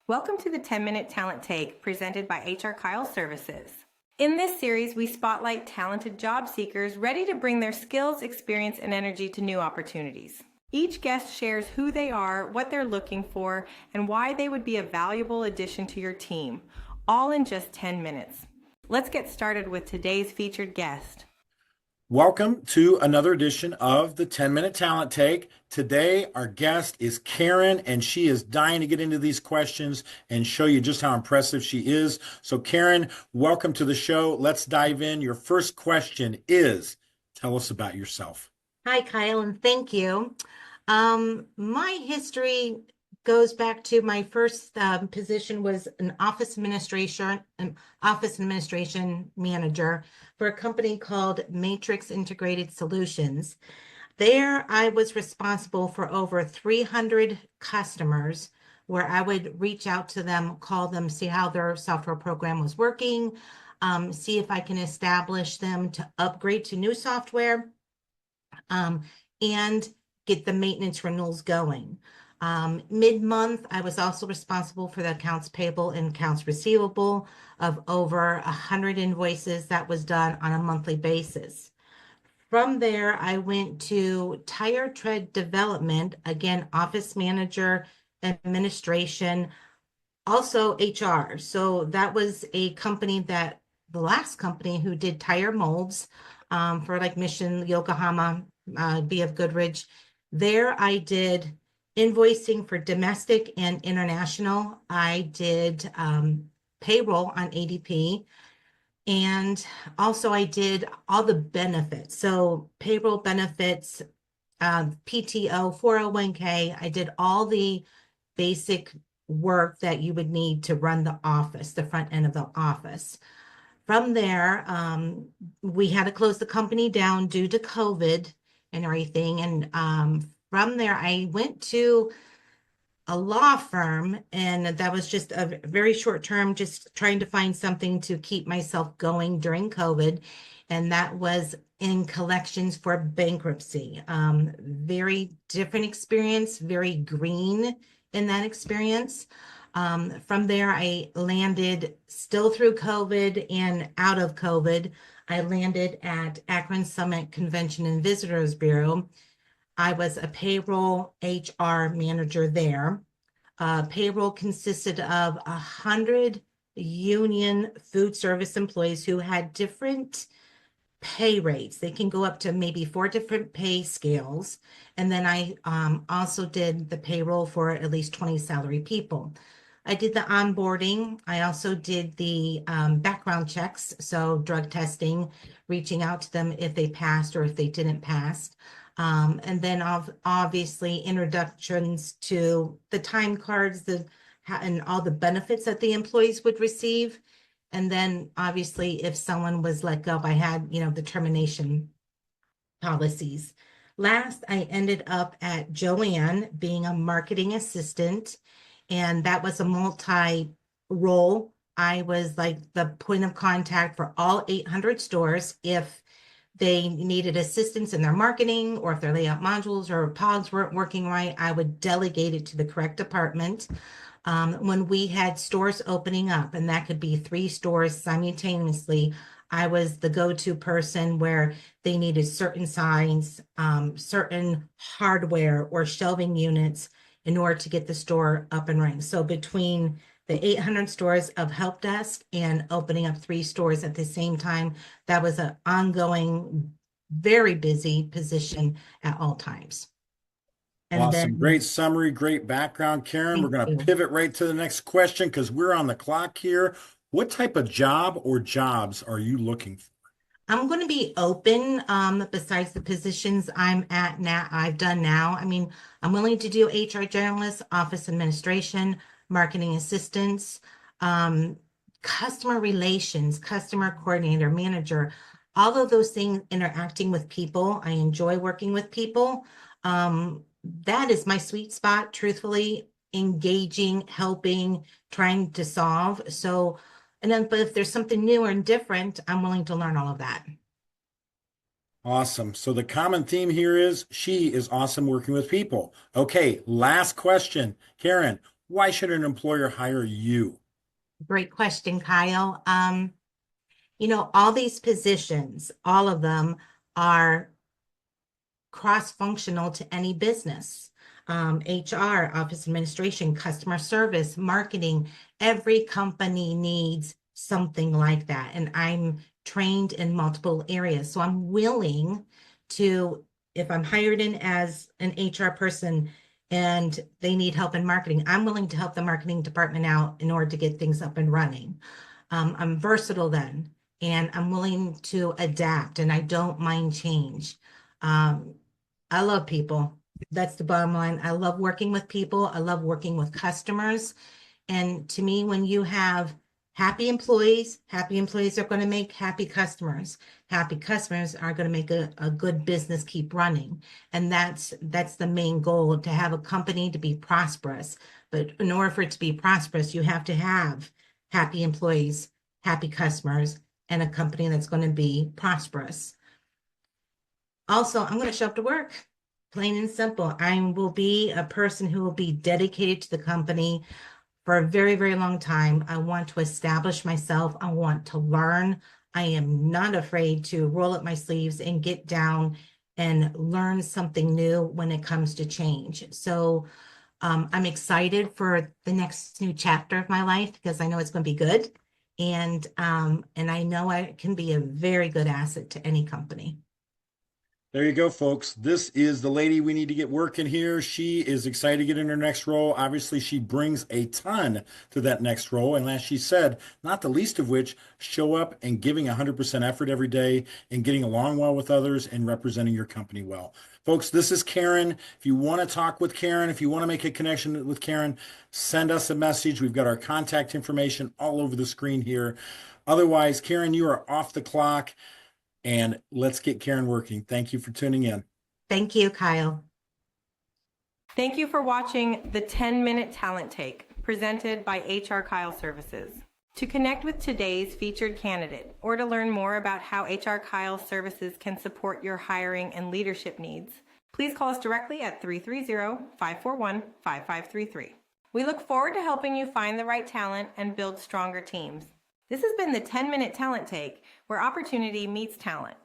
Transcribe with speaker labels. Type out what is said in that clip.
Speaker 1: Welcome to the 10-Minute Talent Take presented by HR Kyle Services. In this series, we spotlight talented job seekers ready to bring their skills, experience, and energy to new opportunities. Each guest shares who they are, what they're looking for, and why they would be a valuable addition to your team, all in just 10 minutes. Let's get started with today's featured guest.
Speaker 2: Welcome to another edition of the 10-Minute Talent Take. Today, our guest is Karen, and she is dying to get into these questions and show you just how impressive she is. So, Karen, welcome to the show. Let's dive in. Your first question is, tell us about yourself.
Speaker 3: Hi, Kyle, and thank you. My history goes back to my first position was an office administration manager for a company called Matrix Integrated Solutions. There, I was responsible for over 300 customers where I would reach out to them, call them, see how their software program was working, see if I can establish them to upgrade to new software, and get the maintenance renewals going. Mid-month, I was also responsible for the accounts payable and accounts receivable of over 100 invoices that was done on a monthly basis. From there, I went to Tire Tread Development, again, office manager, administration, also HR. So that was a company that the last company who did tire molds for like Mission, Yokohama, BF Goodrich. There I did invoicing for domestic and international. I did payroll on ADP. And also I did all the benefits. So payroll benefits, PTO, 401k. I did all the basic work that you would need to run the office, the front end of the office. From there, we had to close the company down due to COVID and everything. And from there, I went to a law firm, and that was just a very short term, just trying to find something to keep myself going during COVID. And that was in collections for bankruptcy. Very different experience, very green in that experience. From there, I landed still through COVID and out of COVID. I landed at Akron Summit Convention and Visitors Bureau. I was a payroll HR manager there. Payroll consisted of 100 union food service employees who had different pay rates. They can go up to maybe 4 different pay scales. And then I also did the payroll for at least 20 salary people. I did the onboarding. I also did the background checks, so drug testing, reaching out to them if they passed or if they didn't pass. And then obviously introductions to the time cards and all the benefits that the employees would receive. And then obviously if someone was let go, I had, the termination policies. Last, I ended up at Joanne being a marketing assistant, and that was a multi-role. I was like the point of contact for all 800 stores. If they needed assistance in their marketing, or if their layout modules or pods weren't working right, I would delegate it to the correct department. When we had stores opening up, and that could be 3 stores simultaneously, I was the go-to person where they needed certain signs, certain hardware or shelving units in order to get the store up and running. So between the 800 stores of help desk and opening up 3 stores at the same time, that was an ongoing, very busy position at all times.
Speaker 2: And awesome. Great summary, great background, Karen. We're going to pivot right to the next question because we're on the clock here. What type of job or jobs are you looking for?
Speaker 3: I'm going to be open besides the positions I'm at now, I've done now. I mean, I'm willing to do HR generalist, office administration, marketing assistants, customer relations, customer coordinator, manager, all of those things, interacting with people. I enjoy working with people. That is my sweet spot, truthfully, engaging, helping, trying to solve. So, but if there's something new and different, I'm willing to learn all of that.
Speaker 2: Awesome. So the common theme here is she is awesome working with people. Okay, last question. Karen, Why should an employer hire you?
Speaker 3: Great question, Kyle. All these positions, all of them are cross-functional to any business. HR, office administration, customer service, marketing, every company needs something like that. And I'm trained in multiple areas. So I'm willing to, if I'm hired in as an HR person and they need help in marketing, I'm willing to help the marketing department out in order to get things up and running. I'm versatile then, and I'm willing to adapt, and I don't mind change. Um, I love people. That's the bottom line. I love working with people. I love working with customers. And to me, when you have happy employees are going to make happy customers. Happy customers are going to make a good business keep running. And that's the main goal, to have a company to be prosperous. But in order for it to be prosperous, you have to have happy employees, happy customers, and a company that's going to be prosperous. Also, I'm going to show up to work, plain and simple. I will be a person who will be dedicated to the company for a very, very long time. I want to establish myself. I want to learn. I am not afraid to roll up my sleeves and get down and learn something new when it comes to change. So I'm excited for the next new chapter of my life because I know it's going to be good. And I know I can be a very good asset to any company.
Speaker 2: There you go, folks. This is the lady we need to get working here. She is excited to get in her next role. Obviously, she brings a ton to that next role. And as she said, not the least of which, show up and giving 100% effort every day and getting along well with others and representing your company well. Folks, this is Karen. If you want to talk with Karen, if you want to make a connection with Karen, send us a message. We've got our contact information all over the screen here. Otherwise, Karen, you are off the clock. And let's get Karen working. Thank you for tuning in.
Speaker 3: Thank you, Kyle.
Speaker 1: Thank you for watching the 10-Minute Talent Take, presented by HR Kyle Services. To connect with today's featured candidate, or to learn more about how HR Kyle Services can support your hiring and leadership needs, please call us directly at 330-541-5533. We look forward to helping you find the right talent and build stronger teams. This has been the 10-Minute Talent Take, where opportunity meets talent.